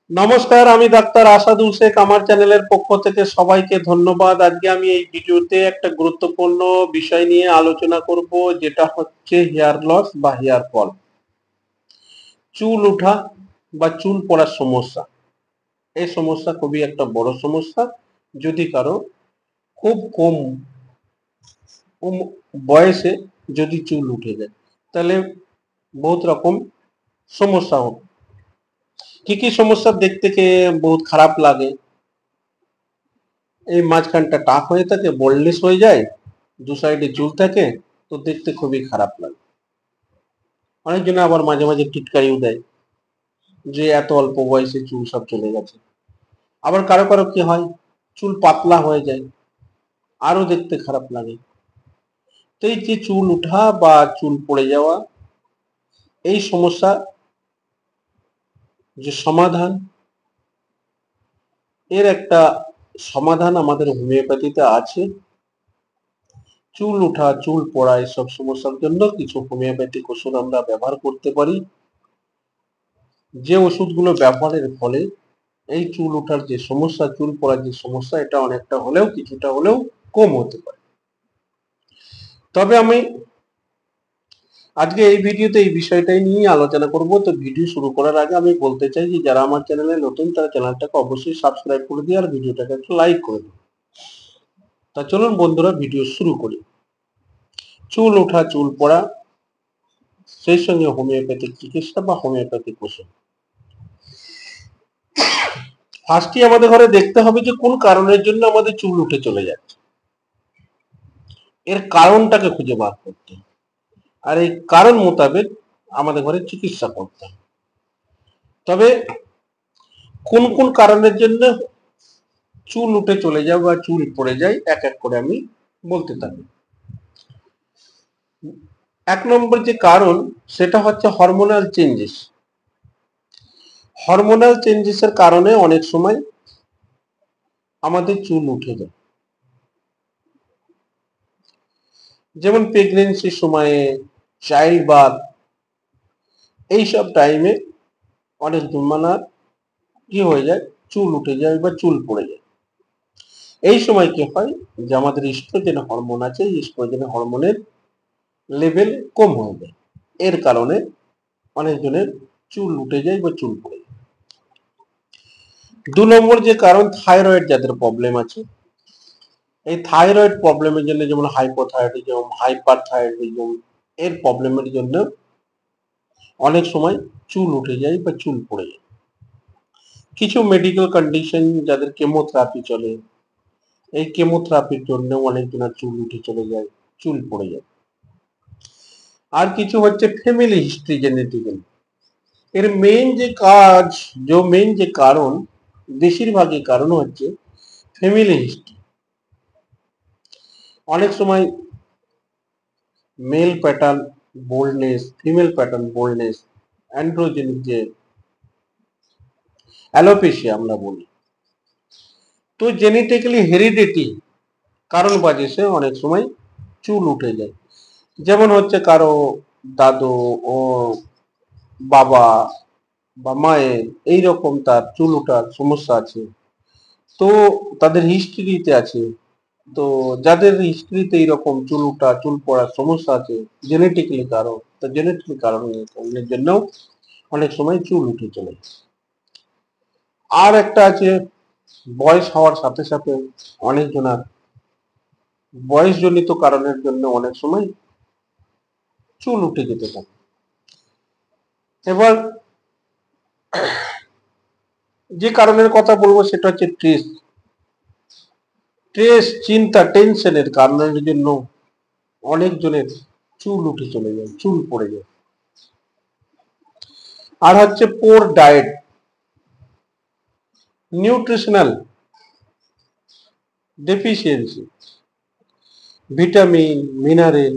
নমস্কার, আমি ডাক্তার আসাদুল শেখ। আমার চ্যানেলের পক্ষ থেকে সবাইকে ধন্যবাদ। আজকে আমি এই ভিডিওতে একটা গুরুত্বপূর্ণ বিষয় নিয়ে আলোচনা করব, যেটা হচ্ছে হেয়ার লস বা হেয়ার ফল, চুল ওঠা বা চুল পড়ার সমস্যা। এই সমস্যা খুবই একটা বড় সমস্যা। যদি কারো খুব কম বয়সে যদি চুল উঠে যায়, তাহলে বহুত রকম সমস্যা হবে। কি কি সমস্যা? দেখতে বহুত খারাপ লাগে, এই মাঝখানটা টাক হয়ে থাকে, বোল্ডনেস হয়ে যায়, দু সাইডে চুল থাকে, তো দেখতে খুবই খারাপ লাগে। অনেকজনে আবার মাঝে মাঝে টিটকারিও দেয় যে এত অল্প বয়সে চুল সব চলে গেছে। আবার কারো কারো কি হয়, চুল পাতলা হয়ে যায়, আরো দেখতে খারাপ লাগে। তো এই যে চুল উঠা বা চুল পড়ে যাওয়া, এই সমস্যা যে সমাধান, এর একটা সমাধান আমাদের হোমিওপ্যাথিতে আছে। চুল ওঠা, চুল পড়া এসব সমস্যার জন্য কিছু হোমিওপ্যাথিক ওষুধ আমরা ব্যবহার করতে পারি, যে ওষুধগুলো ব্যবহারের ফলে এই চুল ওঠার যে সমস্যা, চুল পড়ার যে সমস্যা, এটা অনেকটা হলেও কিছুটা হলেও কম হতে পারে। তবে আমি আজকে এই ভিডিওতে এই বিষয়টাই নিয়ে আলোচনা করব। তো ভিডিও শুরু করার আগে আমি বলতে চাই যে যারা আমার চ্যানেলে নতুন, তারা চ্যানেলটাকে অবশ্যই সাবস্ক্রাইব করে দিয়ে আর ভিডিওটাকে একটু লাইক করে দিন। তা চলুন বন্ধুরা, ভিডিও শুরু করি। চুল ওঠা, চুল পড়া, সেই সঙ্গে হোমিওপ্যাথিক চিকিৎসা বা হোমিওপ্যাথিক ওষুধ। ফার্স্টই আমাদের ঘরে দেখতে হবে যে কোন কারণের জন্য আমাদের চুল উঠে চলে যাচ্ছে, এর কারণটাকে খুঁজে বার করতে হবে। আর এই কারণ মোতাবেক আমাদের ঘরে চিকিৎসা করতে হবে। তবে কোন কোন কারণের জন্য চুল উঠে চলে যায় বা চুল পড়ে যায়, এক এক করে আমি বলতে থাকি। এক নম্বর যে কারণ, সেটা হচ্ছে হরমোনাল চেঞ্জেস। হরমোনাল চেঞ্জেসের কারণে অনেক সময় আমাদের চুল উঠে যায়। যেমন প্রেগনেন্সির সময়ে, চাইল্ড বার্থ, এইসব টাইমে অনেক দুর্মানার কি হয়ে যায়, চুল উঠে যায় বা চুল পড়ে যায়। এই সময় কি হয়, যে আমাদের ইস্ট্রোজেন হরমোন আছে, ইস্ট্রোজেন হরমোনের লেভেল কম হয়ে যায়। এর কারণে অনেকজনের চুল উঠে যায় বা চুল পড়ে যায়। দু নম্বর যে কারণ, থাইরয়েড যাদের প্রবলেম আছে, এই থাইরয়েড প্রবলেমের জন্য, যেমন হাইপোথাইরয়েডিজম, হাইপার থাইরয়েডিজম, এর প্রবলেমের জন্য অনেক সময় চুল উঠে যায় বা চুল পড়ে যায়। কিছু মেডিকেল কন্ডিশন, যাদের কেমোথেরাপি চলে, এই কেমোথেরাপির জন্য অনেকজনের চুল উঠে চলে যায়, চুল পড়ে যায়। আর কিছু হচ্ছে ফ্যামিলি হিস্ট্রি, জেনেটিক্যাল। এর মেইন যে কাজ, মেইন যে কারণ, বেশিরভাগই কারণ হচ্ছে ফ্যামিলি হিস্ট্রি। অনেক সময় mail pattern boldness, female pattern boldness, androgenic যে অ্যালোপেশিয়া আমরা বলি, তো জেনেটিক্যালি হেরিডিটি কারণ বাজে অনেক সময় চুল উঠে যায়। যেমন হচ্ছে কারো দাদু ও বাবা বা মায়ের এইরকম তার চুল ওঠার সমস্যা আছে, তো তাদের হিস্ট্রিতে আছে। তো যাদের হিস্ট্রিতে এইরকম চুল ওঠা, চুল পড়ার সমস্যা আছে, জেনেটিক্যালি কারণ, তো জেনেটিক্যালি কারণের জন্য অনেক সময় চুল উঠে চলে। আর একটা আছে, বয়স হওয়ার সাথে সাথে অনেকজনের বয়সজনিত কারণের জন্য অনেক সময় চুল উঠে যেতে থাকে। এবার যে কারণের কথা বলবো সেটা হচ্ছে স্ট্রেস। স্ট্রেস, চিন্তা, টেনশনের কারণের জন্য অনেকজনের চুল উঠে চলে যায়, চুল পড়ে যায়। আর হচ্ছে poor diet, nutritional deficiency, vitamin, mineral,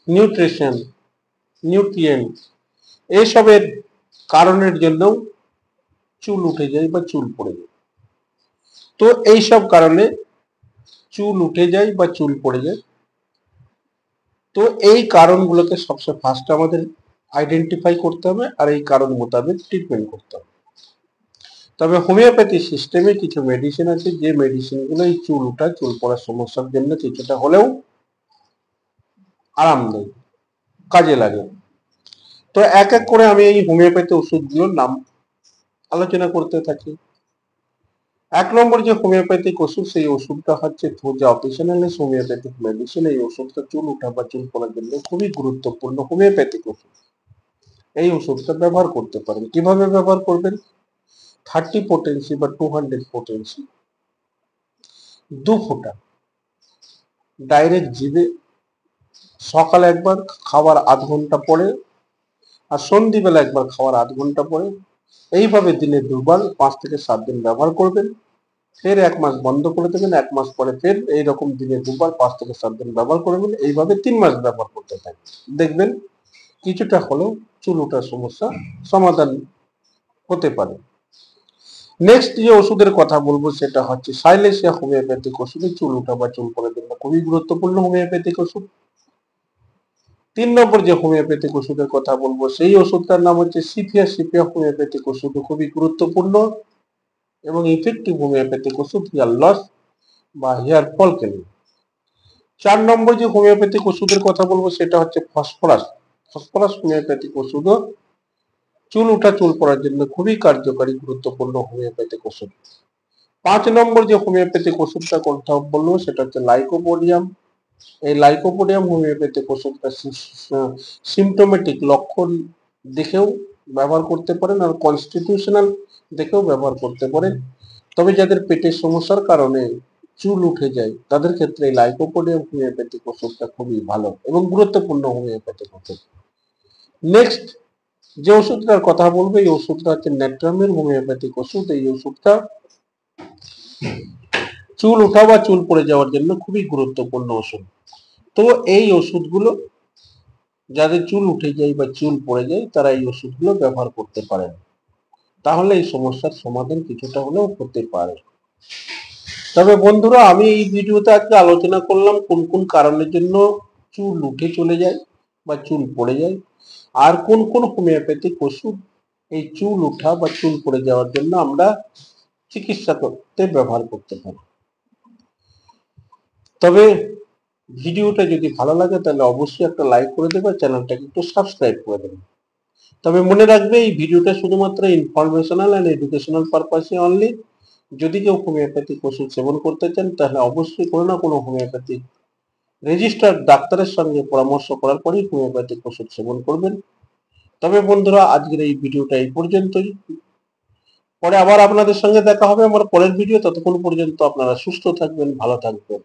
nutrition, nutrient, এইসবের কারণের জন্য চুল উঠে যায় বা চুল পড়ে যায়। তো এইসব কারণে চুল উঠে যায় বা চুল পড়ে যায়। তো এই কারণগুলোকে সবচেয়ে ফার্স্ট আমাদের আইডেন্টিফাই করতে হবে, আর এই কারণ মোতাবেক ট্রিটমেন্ট করতে হবে। তবে হোমিওপ্যাথি সিস্টেমে কিছু মেডিসিন আছে, যে মেডিসিনগুলো এই চুল ওঠা চুল পড়ার সমস্যার জন্য কিছুটা হলেও আরাম দেয়, কাজে লাগে। তো এক এক করে আমি এই হোমিওপ্যাথি ওষুধগুলোর নাম আলোচনা করতে থাকি। এক নম্বর যে হোমিওপ্যাথিক ওষুধ, সেই ওষুধটা হচ্ছে থোজা অপিশনালিস হোমিওপ্যাথিক মেডিসিন। এই ওষুধটা চুল ওঠা বা চুল পড়ার জন্য খুবই গুরুত্বপূর্ণ হোমিওপ্যাথিক ওষুধ। এই ওষুধটা ব্যবহার করতে পারেন। কিভাবে ব্যবহার করবেন? 30 পোটেন্সি বা 200 পোটেন্সি 2 ফোঁটা ডাইরেক্ট জিভে, সকালে একবার খাওয়ার আধ ঘন্টা পরে, আর সন্ধিবেলা একবার খাওয়ার আধ ঘন্টা পরে, এইভাবে দিনে দুবার 5 থেকে 7 দিন ব্যবহার করবেন। ফের 1 মাস বন্ধ করে দেবেন, 1 মাস পরে ফের এইরকম দিনে দুবার 5 থেকে 7 দিন ব্যবহার করবেন। এইভাবে 3 মাস ব্যবহার করতে থাকবেন, দেখবেন কিছুটা হলেও চুল ওঠার সমস্যা সমাধান হতে পারে। নেক্সট যে ওষুধের কথা বলবো সেটা হচ্ছে সাইলেসিয়া হোমিওপ্যাথিক ওষুধ। চুল ওঠা বা চুল পড়ার জন্য খুবই গুরুত্বপূর্ণ হোমিওপ্যাথিক ওষুধ। 3 নম্বর যে হোমিওপ্যাথিক ওষুধের কথা বলবো সেই ওষুধটার নাম হচ্ছে সিফিয়া। সিফিয়া হোমিওপ্যাথিক ওষুধ খুবই গুরুত্বপূর্ণ এবং ইফেক্টিভ হোমিওপ্যাথিক ওষুধ হেয়ার লস বা হেয়ার ফলকে নিয়ে। 4 নম্বর যে হোমিওপ্যাথিক ওষুধের কথা বলবো সেটা হচ্ছে ফসফরাস। ফসফরাস হোমিওপ্যাথিক ওষুধও চুল ওঠা চুল পড়ার জন্য খুবই কার্যকারী গুরুত্বপূর্ণ হোমিওপ্যাথিক ওষুধ। 5 নম্বর যে হোমিওপ্যাথিক ওষুধটা কথা বলবো সেটা হচ্ছে লাইকোপোডিয়াম। এই লাইকোপোডিয়াম হোমিওপ্যাথিক ওষুধটা সিমটোমেটিক লক্ষণ দেখেও ব্যবহার করতে পারেন, আর কনস্টিটিউশনাল দেখেও ব্যবহার করতে পারেন। তবে যাদের পেটের সমস্যার কারণে চুল উঠে যায় তাদের ক্ষেত্রে এই লাইকোপোডিয়াম হোমিওপ্যাথিক ওষুধটা খুবই ভালো এবং গুরুত্বপূর্ণ হোমিওপ্যাথিক ওষুধ। নেক্সট যে ওষুধটার কথা বলবো এই ওষুধটা হচ্ছে ন্যাট্রামের হোমিওপ্যাথিক ওষুধ। এই ওষুধটা চুল ওঠা বা চুল পড়ে যাওয়ার জন্য খুবই গুরুত্বপূর্ণ ওষুধ। তো এই ওষুধগুলো যাদের চুল উঠে যায় বা চুল পড়ে যায় তারা এই ওষুধগুলো ব্যবহার করতে পারেন, তাহলে এই সমস্যার সমাধান কিছুটা হলেও হতে পারে। তবে বন্ধুরা, আমি এই ভিডিওতে আজকে আলোচনা করলাম কোন কোন কারণের জন্য চুল উঠে চলে যায় বা চুল পড়ে যায়, আর কোন কোন হোমিওপ্যাথিক ওষুধ এই চুল ওঠা বা চুল পড়ে যাওয়ার জন্য আমরা চিকিৎসা করতে ব্যবহার করতে পারি। তবে ভিডিওটা যদি ভালো লাগে তাহলে অবশ্যই একটা লাইক করে দেবে, চ্যানেলটাকে একটু সাবস্ক্রাইব করে দেবে। তবে মনে রাখবে এই ভিডিওটা শুধুমাত্র ইনফরমেশনাল এন্ড এডুকেশনাল পারপাসে অনলি। যদি কেউ হোমিওপ্যাথিক ওষুধ সেবন করতে চান তাহলে অবশ্যই কোনো না কোনো হোমিওপ্যাথিক রেজিস্টার্ড ডাক্তারের সঙ্গে পরামর্শ করার পরেই হোমিওপ্যাথিক ওষুধ সেবন করবেন। তবে বন্ধুরা, আজকের এই ভিডিওটা এই পর্যন্তই। পরে আবার আপনাদের সঙ্গে দেখা হবে আমার পরের ভিডিও। ততক্ষণ পর্যন্ত আপনারা সুস্থ থাকবেন, ভালো থাকবেন।